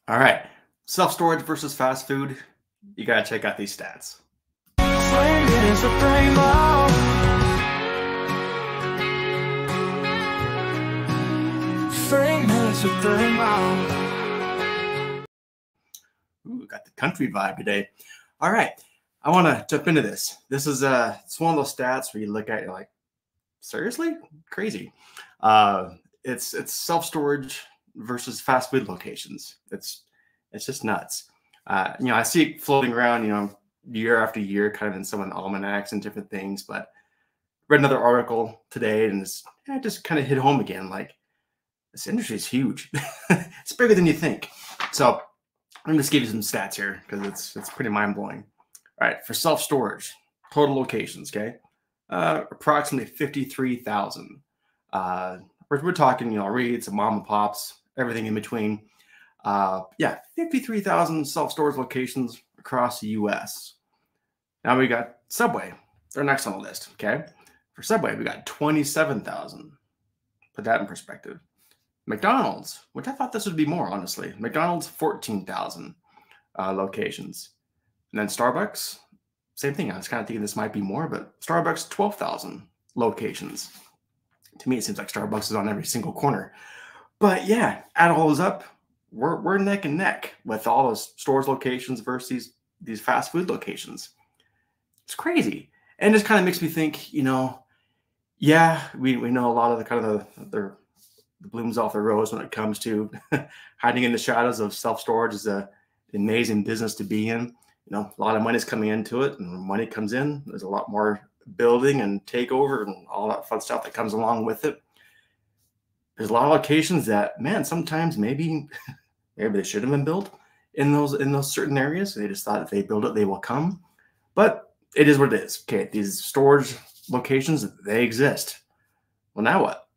All right. Self-storage versus fast food. You got to check out these stats. 3 minutes of 3 miles. Ooh, got the country vibe today. All right. I want to jump into this. This is it's one of those stats where you look at it, you're like, seriously? Crazy. It's self-storage versus fast food locations. It's just nuts. I see it floating around, year after year, kind of in some of the almanacs and different things. But read another article today, and it just kind of hit home again. Like, this industry is huge. It's bigger than you think. So I'm going to just give you some stats here because it's pretty mind blowing. All right, for self-storage, total locations, okay, approximately 53,000. We're talking, REITs, mom and pops, everything in between. 53,000 self-storage locations across the U.S. Now we got Subway. They're next on the list, okay? For Subway, we got 27,000. Put that in perspective. McDonald's, which I thought this would be more, honestly. McDonald's, 14,000 locations. And then Starbucks, same thing. I was kind of thinking this might be more, but Starbucks, 12,000 locations. To me, it seems like Starbucks is on every single corner. But yeah, add all those up, we're neck and neck with all those stores locations versus these fast food locations. It's crazy. And it just kind of makes me think, we know a lot of the blooms off the rose when it comes to hiding in the shadows of self-storage is an amazing business to be in. A lot of money's coming into it, and when money comes in, there's a lot more building and takeover and all that fun stuff that comes along with it. There's a lot of locations that, man, sometimes maybe they should have been built in those certain areas. They just thought if they build it, they will come. But it is what it is. Okay, these storage locations, they exist. Well, now what?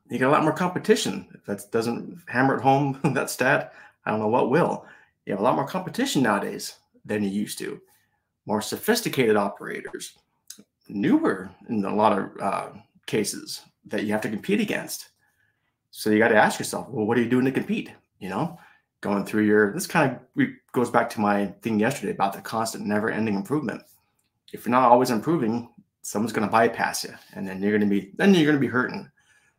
You got a lot more competition. If that doesn't hammer it home, that stat, I don't know what will. You have a lot more competition nowadays than you used to. More sophisticated operators, newer in a lot of cases that you have to compete against. So you got to ask yourself, well, what are you doing to compete? Going through this kind of goes back to my thing yesterday about the constant never-ending improvement. If you're not always improving, someone's going to bypass you, and then you're going to be hurting.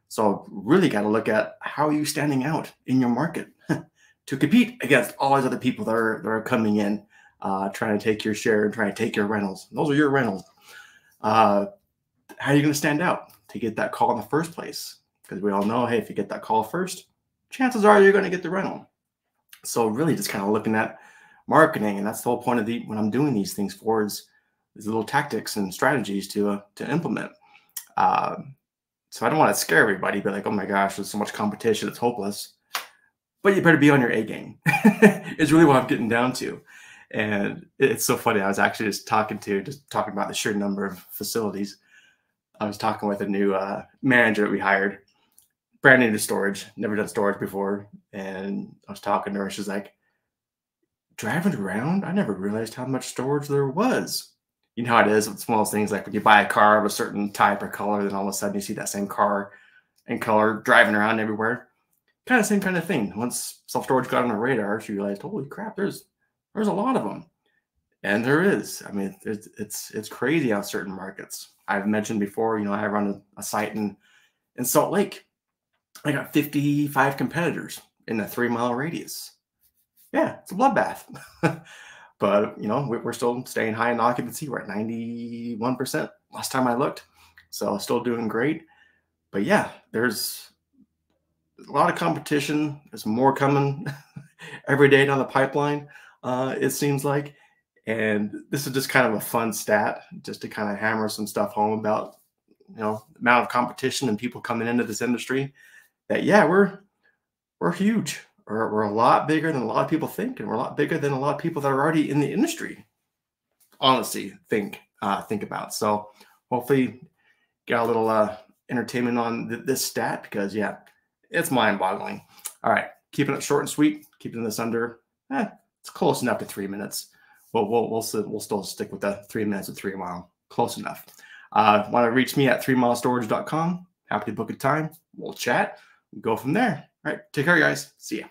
So really got to look at how are you standing out in your market to compete against all these other people that are coming in, trying to take your share and trying to take your rentals. Those are your rentals. How are you going to stand out to get that call in the first place? Because we all know, hey, if you get that call first, chances are you're going to get the rental. So really just kind of looking at marketing, and that's the whole point of when I'm doing these things for is these little tactics and strategies to implement. So I don't want to scare everybody, be like, oh my gosh, there's so much competition, it's hopeless. But you better be on your A game. It's really what I'm getting down to. And it's so funny. I was actually just talking about the sheer number of facilities. I was talking with a new manager that we hired, brand new to storage, never done storage before. And I was talking to her. She's like, driving around, I never realized how much storage there was. You know how it is. It's one of those things like when you buy a car of a certain type or color, then all of a sudden you see that same car and color driving around everywhere. Kind of same kind of thing. Once self-storage got on the radar, she realized, holy crap, there's a lot of them. And there is. I mean, it's crazy on certain markets. I've mentioned before, I run a site in Salt Lake. I got 55 competitors in a 3-mile radius. Yeah, it's a bloodbath. But, we're still staying high in occupancy. We're at 91% last time I looked. So still doing great. But yeah, there's a lot of competition. There's more coming every day down the pipeline, it seems like. And this is just kind of a fun stat just to kind of hammer some stuff home about, the amount of competition and people coming into this industry that, yeah, we're huge. We're a lot bigger than a lot of people think, and we're a lot bigger than a lot of people that are already in the industry, honestly, think about. So hopefully got a little entertainment on this stat because, yeah, it's mind-boggling. All right, keeping it short and sweet, keeping this under, it's close enough to 3 minutes. We'll still stick with the 3 minutes of 3 mile. Close enough. Want to reach me at 3milestorage.com. Happy to book a time. We'll chat. Go from there. All right, take care, guys. See ya.